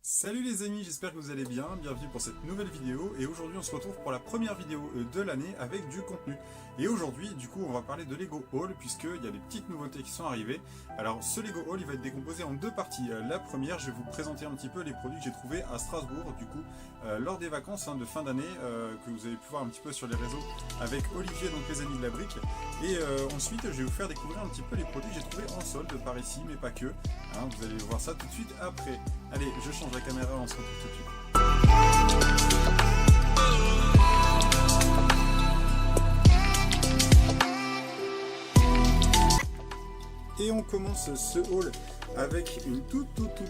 Salut les amis, j'espère que vous allez bien, bienvenue pour cette nouvelle vidéo et aujourd'hui on se retrouve pour la première vidéo de l'année avec du contenu. Et aujourd'hui du coup on va parler de Lego Haul puisqu'il y a des petites nouveautés qui sont arrivées. Alors ce Lego Haul il va être décomposé en deux parties. La première, je vais vous présenter un petit peu les produits que j'ai trouvés à Strasbourg du coup lors des vacances de fin d'année que vous avez pu voir un petit peu sur les réseaux avec Olivier, donc les amis de la brique. Et ensuite je vais vous faire découvrir un petit peu les produits que j'ai trouvés en solde par ici mais pas que. Vous allez voir ça tout de suite après. Allez, je change la caméra, on se retrouve tout de suite. Et on commence ce haul avec une toute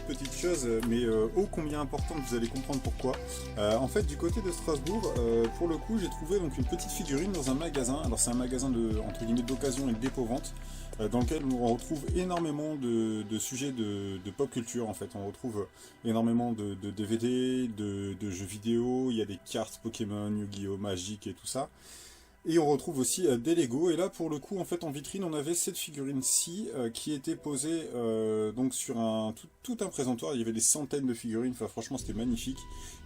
petite chose, mais ô combien importante, vous allez comprendre pourquoi. En fait, du côté de Strasbourg, pour le coup, j'ai trouvé donc une petite figurine dans un magasin. Alors c'est un magasin de entre guillemets d'occasion et de dépôt-vente, dans lequel on retrouve énormément de sujets de pop culture. En fait, on retrouve énormément de DVD, de jeux vidéo. Il y a des cartes Pokémon, Yu-Gi-Oh, Magic et tout ça. Et on retrouve aussi des Lego, et là pour le coup en fait en vitrine on avait cette figurine-ci qui était posée donc sur tout un présentoir. Il y avait des centaines de figurines, enfin franchement c'était magnifique.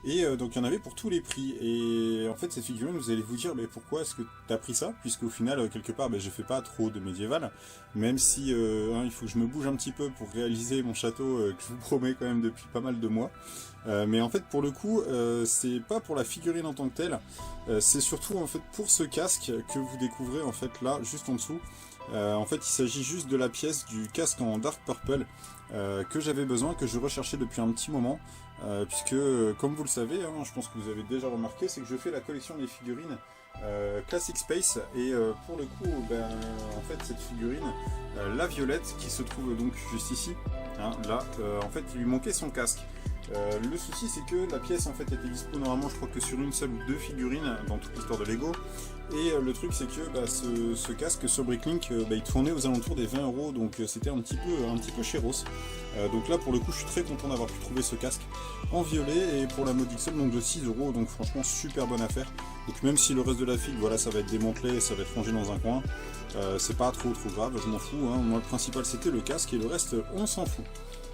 Et donc il y en avait pour tous les prix, et en fait cette figurine vous allez vous dire mais pourquoi est-ce que tu as pris ça, puisqu'au final quelque part je fais pas trop de médiéval, même si il faut que je me bouge un petit peu pour réaliser mon château que je vous promets quand même depuis pas mal de mois. Mais en fait pour le coup c'est pas pour la figurine en tant que telle, c'est surtout en fait pour ce casque que vous découvrez en fait là juste en dessous. En fait il s'agit juste de la pièce du casque en Dark Purple que j'avais besoin, que je recherchais depuis un petit moment, puisque comme vous le savez, je pense que vous avez déjà remarqué, c'est que je fais la collection des figurines Classic Space, et pour le coup en fait cette figurine, la violette qui se trouve donc juste ici, là en fait il lui manquait son casque. Le souci c'est que la pièce en fait était dispo normalement je crois que sur une seule ou deux figurines dans toute l'histoire de Lego, et le truc c'est que ce casque sur Bricklink il tournait aux alentours des 20 €, donc c'était un petit peu chéros. Donc là pour le coup je suis très content d'avoir pu trouver ce casque en violet et pour la modique somme donc de 6 €, donc franchement super bonne affaire. Donc même si le reste de la figue voilà ça va être démantelé, ça va être rangé dans un coin, c'est pas trop grave, je m'en fous, moi le principal c'était le casque et le reste on s'en fout.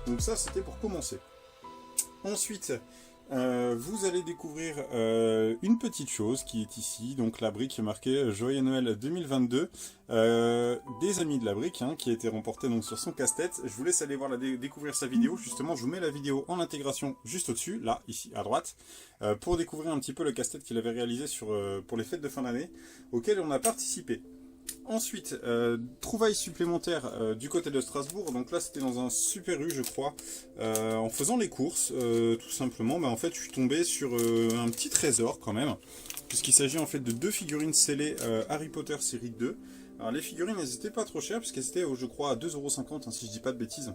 Donc ça c'était pour commencer. Ensuite, vous allez découvrir une petite chose qui est ici, donc la brique marquée Joyeux Noël 2022 des amis de la brique, qui a été remportée donc sur son casse-tête. Je vous laisse aller voir découvrir sa vidéo. Justement, je vous mets la vidéo en intégration juste au-dessus, là, ici à droite, pour découvrir un petit peu le casse-tête qu'il avait réalisé pour les fêtes de fin d'année, auquel on a participé. Ensuite, trouvailles supplémentaires du côté de Strasbourg. Donc là c'était dans un Super U je crois, en faisant les courses tout simplement, en fait je suis tombé sur un petit trésor quand même, puisqu'il s'agit en fait de deux figurines scellées Harry Potter série 2. Alors les figurines elles étaient pas trop chères puisqu'elles étaient je crois à 2,50 €, si je dis pas de bêtises.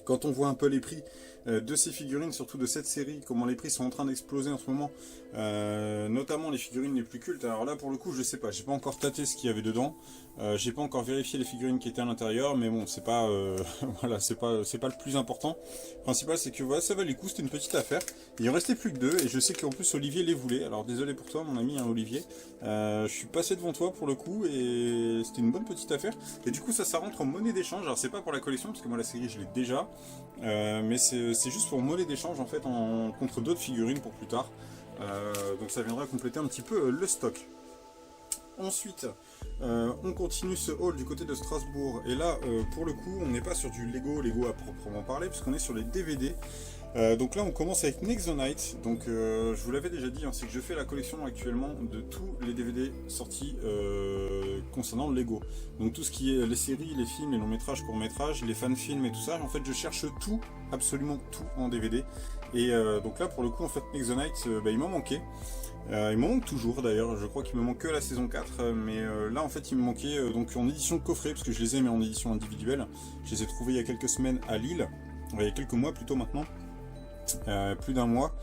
Quand on voit un peu les prix de ces figurines, surtout de cette série, comment les prix sont en train d'exploser en ce moment, notamment les figurines les plus cultes. Alors là pour le coup je sais pas, j'ai pas encore tâté ce qu'il y avait dedans, j'ai pas encore vérifié les figurines qui étaient à l'intérieur, mais bon c'est pas voilà, c'est pas le plus important. Le principal c'est que voilà, ça valait le coup, c'était une petite affaire. Il en restait plus que deux et je sais qu'en plus Olivier les voulait, alors désolé pour toi mon ami Olivier, je suis passé devant toi pour le coup et c'était une bonne petite affaire. Et du coup ça rentre en monnaie d'échange. Alors c'est pas pour la collection parce que moi la série je l'ai déjà, mais c'est juste pour monnaie d'échange en fait, contre d'autres figurines pour plus tard. Donc ça viendra compléter un petit peu le stock. Ensuite, on continue ce haul du côté de Strasbourg, et là pour le coup on n'est pas sur du Lego à proprement parler, puisqu'on est sur les DVD. Donc là on commence avec Next the Night. Donc je vous l'avais déjà dit, c'est que je fais la collection actuellement de tous les DVD sortis concernant Lego. Donc tout ce qui est les séries, les films, les longs métrages, courts métrages, les fan films et tout ça, en fait je cherche tout, absolument tout en DVD. Et donc là pour le coup en fait Next the Night il m'en manquait. Il me manque toujours d'ailleurs, je crois qu'il me manque que la saison 4, mais là en fait il me manquait donc en édition de coffret, parce que je les ai mais en édition individuelle. Je les ai trouvés il y a quelques semaines à Lille, il y a quelques mois plutôt maintenant. Plus d'un mois.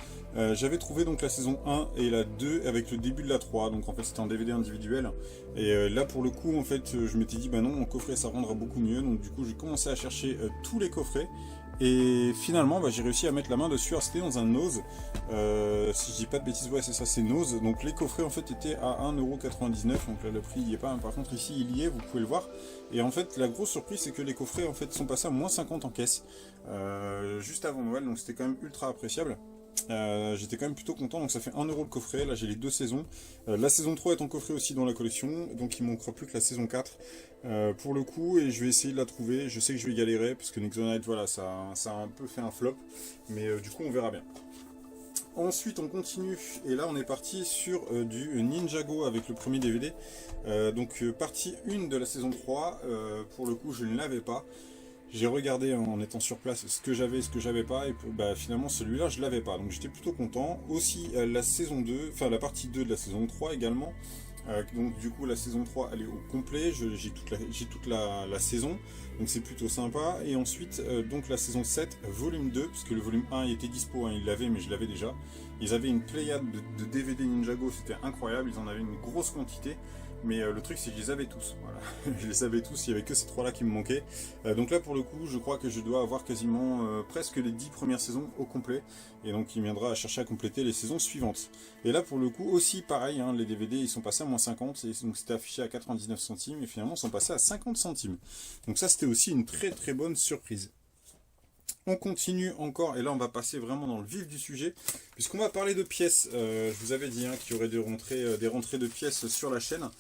J'avais trouvé donc la saison 1 et la 2 avec le début de la 3, donc en fait c'était un DVD individuel, et là pour le coup en fait je m'étais dit non, en coffret ça rendra beaucoup mieux, donc du coup j'ai commencé à chercher tous les coffrets, Et finalement, bah, j'ai réussi à mettre la main dessus. Alors, c'était dans un Nose. Si je dis pas de bêtises, ouais, c'est ça, c'est Nose. Donc les coffrets en fait étaient à 1,99€. Donc là, le prix il y est pas. Par contre, ici, il y est, vous pouvez le voir. Et en fait, la grosse surprise, c'est que les coffrets en fait sont passés à moins 50 en caisse. Juste avant Noël. Donc c'était quand même ultra appréciable. J'étais quand même plutôt content, donc ça fait 1€ le coffret. Là j'ai les 2 saisons. La saison 3 est en coffret aussi dans la collection, donc il ne manquera plus que la saison 4 pour le coup, et je vais essayer de la trouver. Je sais que je vais galérer parce que Nexonite, voilà, ça a un peu fait un flop, mais du coup on verra bien. Ensuite on continue, et là on est parti sur du Ninjago avec le premier DVD. Donc partie 1 de la saison 3, pour le coup je ne l'avais pas. J'ai regardé en étant sur place ce que j'avais et ce que j'avais pas, et bah, finalement celui-là je l'avais pas, donc j'étais plutôt content. Aussi la saison 2, enfin la partie 2 de la saison 3 également, donc du coup la saison 3 elle est au complet, j'ai toute la saison, donc c'est plutôt sympa. Et ensuite donc la saison 7 volume 2, parce que le volume 1 il était dispo, hein, ils l'avaient mais je l'avais déjà. Ils avaient une pléiade de DVD Ninjago, c'était incroyable, ils en avaient une grosse quantité. Mais le truc c'est que je les avais tous, voilà. Je les avais tous, il n'y avait que ces 3 là qui me manquaient. Donc là pour le coup je crois que je dois avoir quasiment presque les 10 premières saisons au complet. Et donc il viendra à chercher à compléter les saisons suivantes. Et là pour le coup aussi pareil, hein, les DVD ils sont passés à moins 50. Et donc c'était affiché à 99 centimes et finalement ils sont passés à 50 centimes. Donc ça c'était aussi une très très bonne surprise. On continue encore, et là on va passer vraiment dans le vif du sujet, puisqu'on va parler de pièces. Je vous avais dit hein, qu'il y aurait des rentrées de pièces sur la chaîne.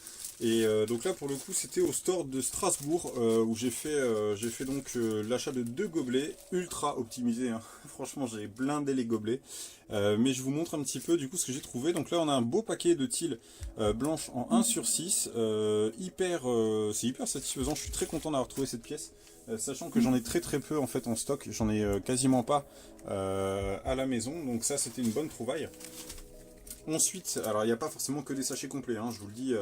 Et donc là pour le coup c'était au store de Strasbourg où j'ai fait donc l'achat de 2 gobelets ultra optimisés, hein. Franchement j'ai blindé les gobelets, mais je vous montre un petit peu du coup ce que j'ai trouvé. Donc là on a un beau paquet de tiles blanches en 1/6, c'est hyper satisfaisant. Je suis très content d'avoir trouvé cette pièce, sachant que j'en ai très peu en fait en stock, j'en ai quasiment pas à la maison, donc ça c'était une bonne trouvaille. Ensuite, alors il n'y a pas forcément que des sachets complets, hein, je vous le dis,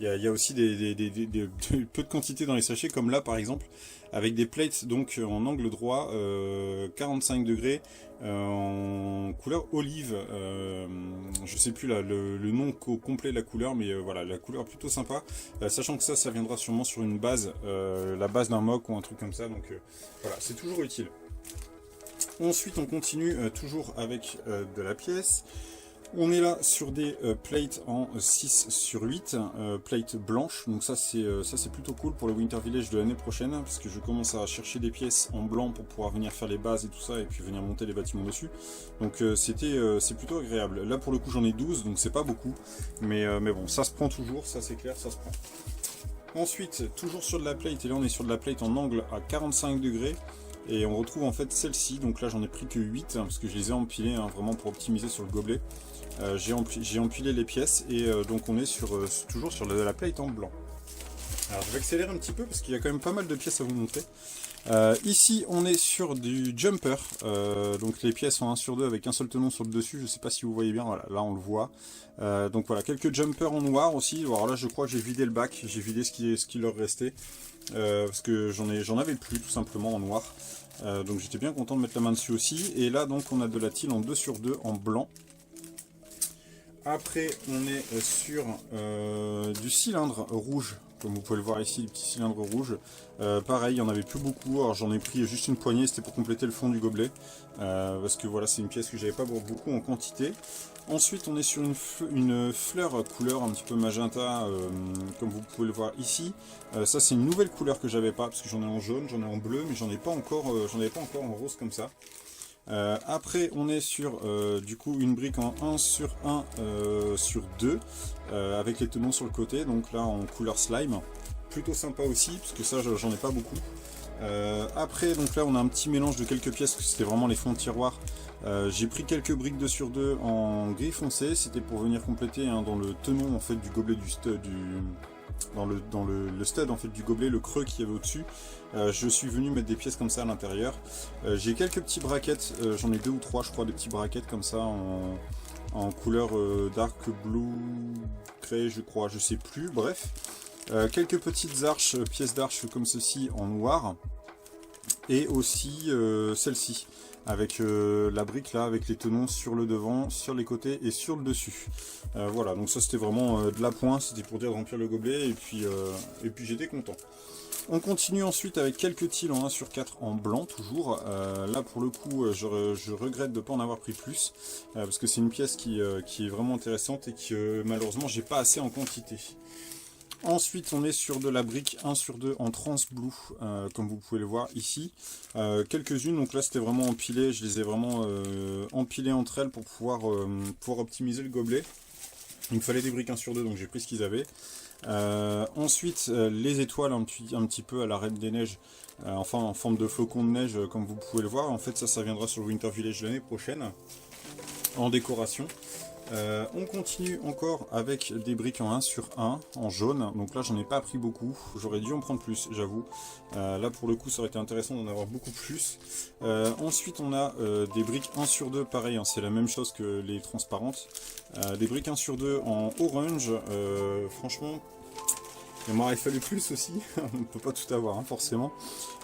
il y a aussi peu de quantité dans les sachets, comme là par exemple, avec des plates donc en angle droit, 45 degrés, en couleur olive, je sais plus là, le nom complet de la couleur, mais voilà, la couleur plutôt sympa, sachant que ça viendra sûrement sur une base, la base d'un mock ou un truc comme ça, donc voilà, c'est toujours utile. Ensuite on continue toujours avec de la pièce. On est là sur des plates en 6/8, plates blanches, donc ça c'est plutôt cool pour le Winter Village de l'année prochaine, parce que je commence à chercher des pièces en blanc pour pouvoir venir faire les bases et tout ça, et puis venir monter les bâtiments dessus, donc c'est plutôt agréable. Là pour le coup j'en ai 12, donc c'est pas beaucoup, mais bon, ça se prend toujours, ça c'est clair, ça se prend. Ensuite, toujours sur de la plate, et là on est sur de la plate en angle à 45 degrés, et on retrouve en fait celle-ci, donc là j'en ai pris que 8, hein, parce que je les ai empilées, hein, vraiment pour optimiser sur le gobelet. J'ai empilé les pièces, et donc on est toujours sur la plate en blanc. Alors je vais accélérer un petit peu parce qu'il y a quand même pas mal de pièces à vous montrer. Ici on est sur du jumper, donc les pièces sont 1/2 avec un seul tenon sur le dessus, je sais pas si vous voyez bien, voilà, là on le voit. Donc voilà, quelques jumpers en noir aussi. Alors là je crois que j'ai vidé le bac, j'ai vidé ce qui leur restait, parce que j'en avais plus tout simplement en noir. Donc j'étais bien content de mettre la main dessus aussi. Et là donc on a de la tile en 2/2 en blanc. Après on est sur du cylindre rouge, comme vous pouvez le voir ici, les petits cylindres rouges. Pareil, il n'y en avait plus beaucoup, alors j'en ai pris juste une poignée, c'était pour compléter le fond du gobelet, parce que voilà, c'est une pièce que j'avais pas beaucoup en quantité. Ensuite on est sur une fleur couleur un petit peu magenta, comme vous pouvez le voir ici. Ça c'est une nouvelle couleur que j'avais pas, parce que j'en ai en jaune, j'en ai en bleu, mais j'en avais pas encore en rose comme ça. Après on est sur du coup une brique en 1/1/2 avec les tenons sur le côté, donc là en couleur slime, plutôt sympa aussi parce que ça j'en ai pas beaucoup. Après donc là on a un petit mélange de quelques pièces, que c'était vraiment les fonds de tiroir. J'ai pris quelques briques 2/2 en gris foncé, c'était pour venir compléter hein, dans le tenon en fait du gobelet dans le stud en fait du gobelet, le creux qu'il y avait au dessus. Je suis venu mettre des pièces comme ça à l'intérieur. J'ai quelques petits brackets, j'en ai 2 ou 3 je crois, des petits brackets comme ça en couleur dark blue grey je crois, je sais plus, bref. Quelques petites arches, pièces d'arches comme ceci en noir, et aussi celle-ci avec la brique là, avec les tenons sur le devant, sur les côtés et sur le dessus. Voilà, donc ça c'était vraiment de l'appoint, c'était pour dire de remplir le gobelet, et puis j'étais content. On continue ensuite avec quelques tiles en 1 sur 4 en blanc toujours. Là pour le coup je regrette de ne pas en avoir pris plus parce que c'est une pièce qui est vraiment intéressante et que malheureusement j'ai pas assez en quantité. Ensuite on est sur de la brique 1 sur 2 en trans blue comme vous pouvez le voir ici. Quelques-unes, donc là c'était vraiment empilé, je les ai vraiment empilées entre elles pour pouvoir optimiser le gobelet. Il me fallait des briques 1 sur 2 donc j'ai pris ce qu'ils avaient. Ensuite les étoiles un petit peu à la Reine des Neiges, enfin en forme de flocons de neige comme vous pouvez le voir. En fait ça viendra sur le Winter Village l'année prochaine en décoration. On continue encore avec des briques en 1 sur 1 en jaune, donc là j'en ai pas pris beaucoup, j'aurais dû en prendre plus j'avoue. Là pour le coup ça aurait été intéressant d'en avoir beaucoup plus. Ensuite on a des briques 1 sur 2, pareil hein, c'est la même chose que les transparentes. Des briques 1 sur 2 en orange, franchement il m'aurait fallu plus aussi, on ne peut pas tout avoir hein, forcément.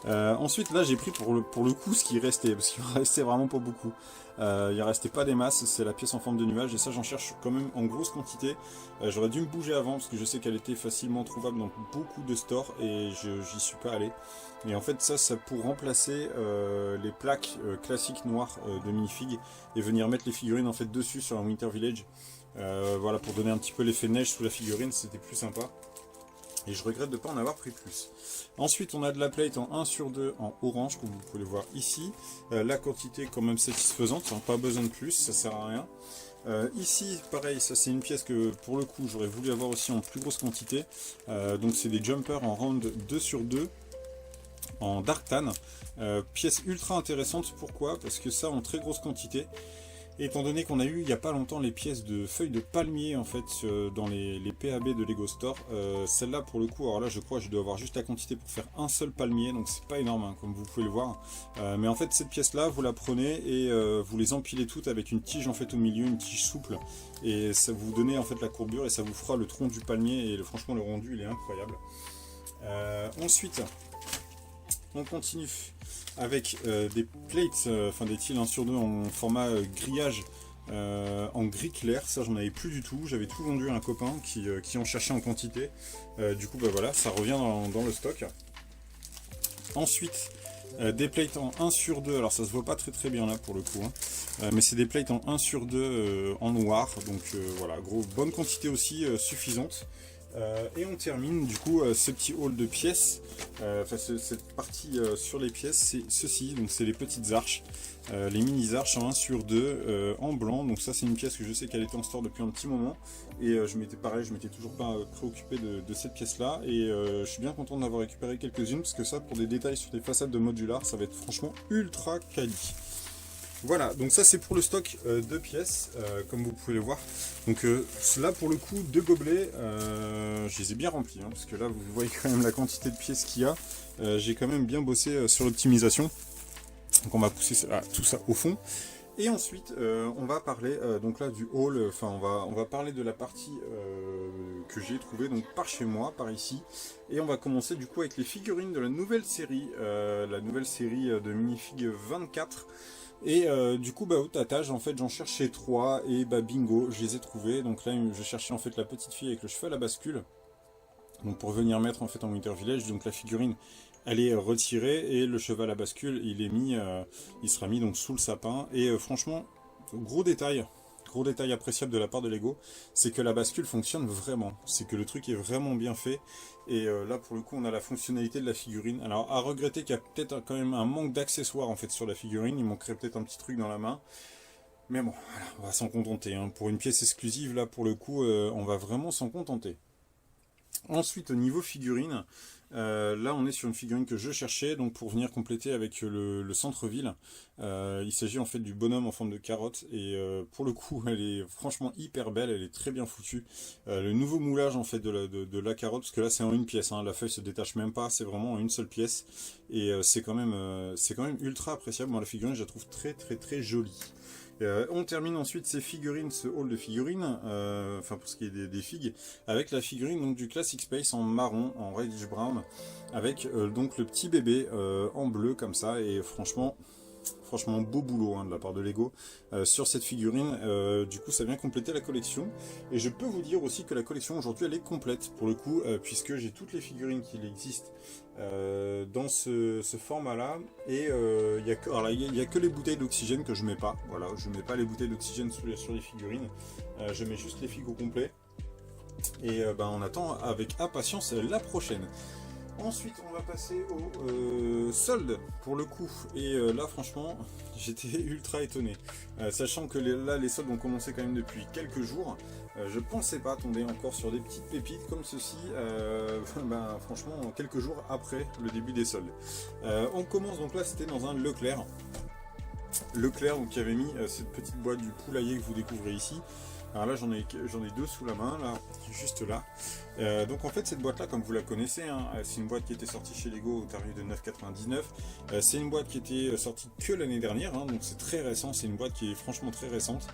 Ensuite là j'ai pris pour le coup ce qui restait, parce qu'il ne restait vraiment pas beaucoup. Il ne restait pas des masses, c'est la pièce en forme de nuage et ça j'en cherche quand même en grosse quantité. J'aurais dû me bouger avant parce que je sais qu'elle était facilement trouvable dans beaucoup de stores et j'y suis pas allé. Et en fait ça pour remplacer les plaques classiques noires de minifig et venir mettre les figurines en fait dessus sur un Winter Village. Voilà, pour donner un petit peu l'effet neige sous la figurine, c'était plus sympa. Et je regrette de ne pas en avoir pris plus. Ensuite on a de la plate en 1 sur 2 en orange comme vous pouvez le voir ici. La quantité est quand même satisfaisante, hein, pas besoin de plus, ça sert à rien. Ici pareil, ça c'est une pièce que pour le coup j'aurais voulu avoir aussi en plus grosse quantité. Donc c'est des jumpers en round 2 sur 2 en dark tan. Pièce ultra intéressante, pourquoi? Parce que ça en très grosse quantité. Étant donné qu'on a eu il n'y a pas longtemps les pièces de feuilles de palmier en fait dans les PAB de Lego Store, celle-là pour le coup, alors là je crois que je dois avoir juste la quantité pour faire un seul palmier, donc c'est pas énorme hein, comme vous pouvez le voir. Mais en fait cette pièce là vous la prenez et vous les empilez toutes avec une tige en fait au milieu, une tige souple, et ça vous donne en fait la courbure et ça vous fera le tronc du palmier et franchement le rendu il est incroyable. Ensuite on continue avec des plates, enfin des tiles 1 sur 2 en format grillage en gris clair. Ça j'en avais plus du tout, j'avais tout vendu à un copain qui en cherchait en quantité. Du coup bah voilà, ça revient dans le stock. Ensuite des plates en 1 sur 2, alors ça se voit pas très bien là pour le coup hein. Mais c'est des plates en 1 sur 2 en noir, donc voilà, bonne quantité aussi, suffisante. Et on termine du coup ce petit haul de pièces, enfin cette partie sur les pièces, c'est ceci, donc c'est les petites arches, les mini arches en 1 sur 2 en blanc. Donc ça c'est une pièce que je sais qu'elle était en store depuis un petit moment et je m'étais toujours pas préoccupé de cette pièce là, et je suis bien content d'avoir récupéré quelques-unes parce que ça pour des détails sur les façades de modular ça va être franchement ultra quali. Voilà, donc ça c'est pour le stock de pièces, comme vous pouvez le voir. Donc là pour le coup, 2 gobelets, je les ai bien remplis, hein, parce que là vous voyez quand même la quantité de pièces qu'il y a. J'ai quand même bien bossé sur l'optimisation. Donc on va pousser tout ça au fond. Et ensuite on va parler donc là du haul, enfin on va parler de la partie que j'ai trouvée donc par chez moi, par ici. Et on va commencer du coup avec les figurines de la nouvelle série de minifig 24. Et du coup au tatage en fait j'en cherchais 3 et bah bingo, je les ai trouvés. Donc là je cherchais en fait la petite fille avec le cheval à bascule, donc pour venir mettre en fait en Winter Village. Donc la figurine elle est retirée et le cheval à bascule il sera mis donc sous le sapin. Et franchement gros détail appréciable de la part de Lego, c'est que la bascule fonctionne vraiment, c'est que le truc est vraiment bien fait. Et là pour le coup on a la fonctionnalité de la figurine. Alors à regretter qu'il y a peut-être quand même un manque d'accessoires en fait sur la figurine, il manquerait peut-être un petit truc dans la main. Mais bon, voilà, on va s'en contenter, hein. Pour une pièce exclusive là pour le coup on va vraiment s'en contenter. Ensuite au niveau figurine, là on est sur une figurine que je cherchais donc pour venir compléter avec le centre-ville. Il s'agit en fait du bonhomme en forme de carotte et pour le coup elle est franchement hyper belle, elle est très bien foutue. Le nouveau moulage en fait de la carotte, parce que là c'est en une pièce, hein, la feuille se détache même pas, c'est vraiment en une seule pièce. Et c'est quand même ultra appréciable. Moi la figurine je la trouve très jolie. On termine ensuite ces figurines, ce haul de figurines, enfin pour ce qui est des figues, avec la figurine donc du Classic Space en marron, en reddish brown, avec donc le petit bébé en bleu comme ça. Et franchement Franchement, beau boulot de la part de Lego sur cette figurine. Du coup, ça vient compléter la collection. Et je peux vous dire aussi que la collection aujourd'hui, elle est complète pour le coup, puisque j'ai toutes les figurines qui existent dans ce format-là. Et il n'y a que les bouteilles d'oxygène que je mets pas. Voilà, je mets pas les bouteilles d'oxygène sur les figurines. Je mets juste les figos complets. Et on attend avec impatience la prochaine. Ensuite, on va passer au solde pour le coup. Et là, franchement, j'étais ultra étonné. Sachant que là, les soldes ont commencé quand même depuis quelques jours. Je pensais pas tomber encore sur des petites pépites comme ceci. Franchement, quelques jours après le début des soldes. On commence donc là, c'était dans un Leclerc. Leclerc, donc qui avait mis cette petite boîte du poulailler que vous découvrez ici. Alors là j'en ai deux sous la main, là, juste là. Donc en fait cette boîte là, comme vous la connaissez, c'est une boîte qui était sortie chez Lego au tarif de 9,99. C'est une boîte qui était sortie que l'année dernière, donc c'est très récent, c'est une boîte qui est franchement très récente.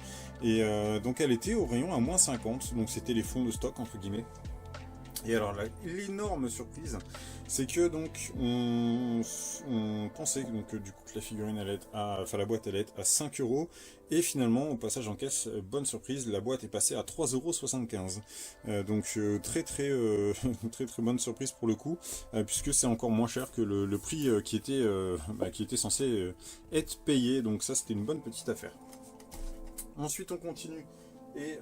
Et donc elle était au rayon à moins 50, donc c'était les fonds de stock entre guillemets. Et alors l'énorme surprise, c'est que donc on pensait que du coup que la figurine allait être la boîte allait être à 5 euros, et finalement au passage en caisse, bonne surprise, la boîte est passée à 3,75 €. Donc très très bonne surprise pour le coup, puisque c'est encore moins cher que le prix qui était censé être payé. Donc ça c'était une bonne petite affaire. Ensuite on continue. Et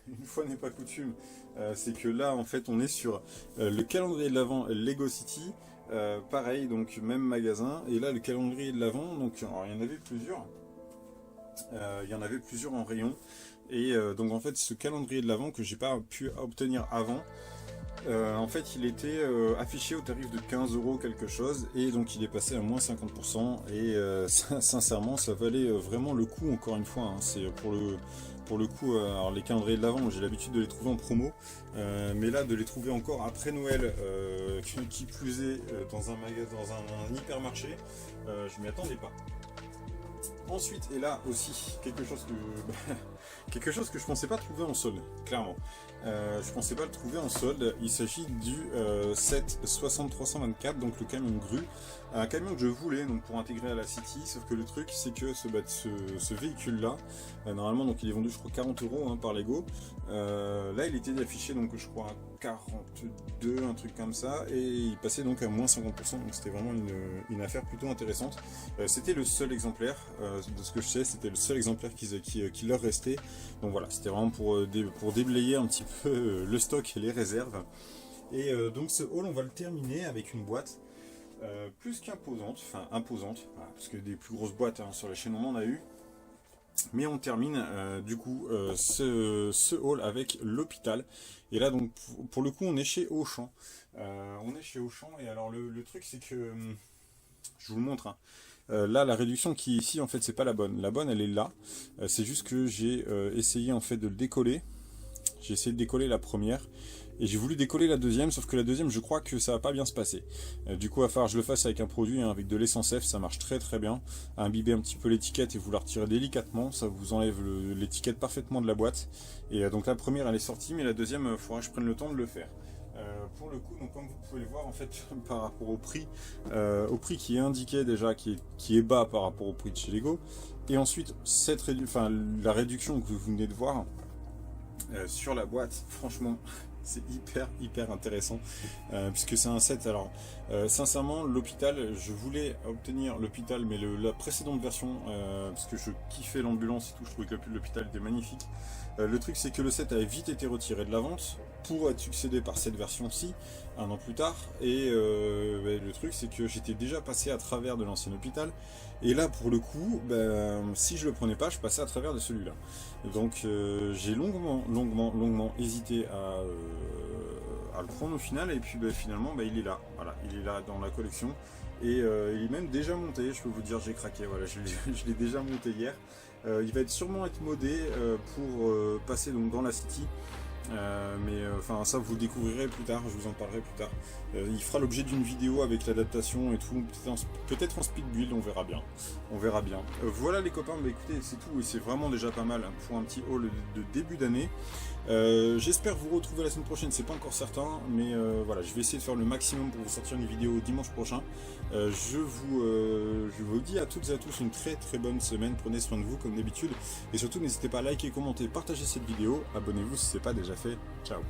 une fois n'est pas coutume, c'est que là en fait on est sur le calendrier de l'Avent Lego City, pareil, donc même magasin. Et là le calendrier de l'Avent, donc alors, il y en avait plusieurs en rayon. Et donc en fait ce calendrier de l'Avent que j'ai pas pu obtenir avant, en fait il était affiché au tarif de 15 € quelque chose, et donc il est passé à moins 50%. Et sincèrement ça valait vraiment le coup, encore une fois, c'est pour le coup, alors les calendriers de l'Avent, j'ai l'habitude de les trouver en promo, mais là de les trouver encore après Noël, qui plus est dans un magasin, dans un hypermarché, je m'y attendais pas. Ensuite, et là aussi, quelque chose que je pensais pas trouver en solde, clairement. Je pensais pas le trouver en solde. Il s'agit du 76324, donc le camion grue. Un camion que je voulais donc pour intégrer à la City, sauf que le truc c'est que ce véhicule-là, normalement donc il est vendu je crois 40 € par Lego. Là il était affiché donc je crois à 42, un truc comme ça, et il passait donc à moins 50%, donc c'était vraiment une affaire plutôt intéressante. C'était le seul exemplaire, de ce que je sais, c'était le seul exemplaire qui leur restait. Donc voilà, c'était vraiment pour déblayer un petit peu le stock et les réserves. Et donc ce haul on va le terminer avec une boîte plus qu'imposante, enfin imposante, voilà, parce que des plus grosses boîtes sur la chaîne on en a eu. Mais on termine du coup ce haul avec l'hôpital. Et là donc pour le coup on est chez Auchan. Et alors le truc c'est que je vous le montre. Là la réduction qui est ici en fait c'est pas la bonne. La bonne elle est là. C'est juste que j'ai essayé en fait de le décoller. J'ai essayé de décoller la première. Et j'ai voulu décoller la deuxième, sauf que la deuxième, je crois que ça va pas bien se passer. Du coup, il va falloir que je le fasse avec un produit, avec de l'essence F, ça marche très très bien. Imbiber un petit peu l'étiquette et vous la retirez délicatement, ça vous enlève l'étiquette parfaitement de la boîte. Et donc la première, elle est sortie, mais la deuxième, il faudra que je prenne le temps de le faire. Pour le coup, donc comme vous pouvez le voir, en fait, par rapport au prix qui est indiqué déjà, qui est bas par rapport au prix de chez Lego, et ensuite la réduction que vous venez de voir sur la boîte, franchement. C'est hyper intéressant, puisque c'est un set. Alors sincèrement l'hôpital, je voulais obtenir l'hôpital, mais la précédente version, parce que je kiffais l'ambulance et tout, je trouvais que l'hôpital était magnifique. Le truc c'est que le set avait vite été retiré de la vente pour être succédé par cette version-ci un an plus tard. Et le truc c'est que j'étais déjà passé à travers de l'ancien hôpital, et là pour le coup si je le prenais pas, je passais à travers de celui-là. Donc j'ai longuement hésité à le prendre au final, et puis finalement il est là, voilà, il est là dans la collection. Et il est même déjà monté, je peux vous dire, j'ai craqué, voilà, je l'ai déjà monté hier. Il va sûrement être modé pour passer donc dans la City. Mais enfin ça vous le découvrirez plus tard, je vous en parlerai plus tard. Il fera l'objet d'une vidéo avec l'adaptation et tout, peut-être en speed build, on verra bien. On verra bien. Voilà les copains, bah écoutez, c'est tout et c'est vraiment déjà pas mal pour un petit haul de début d'année. J'espère vous retrouver la semaine prochaine, c'est pas encore certain, mais voilà, je vais essayer de faire le maximum pour vous sortir une vidéo dimanche prochain. Je vous dis à toutes et à tous une très très bonne semaine, prenez soin de vous comme d'habitude, et surtout n'hésitez pas à liker, commenter, partager cette vidéo, abonnez-vous si ce n'est pas déjà fait, ciao.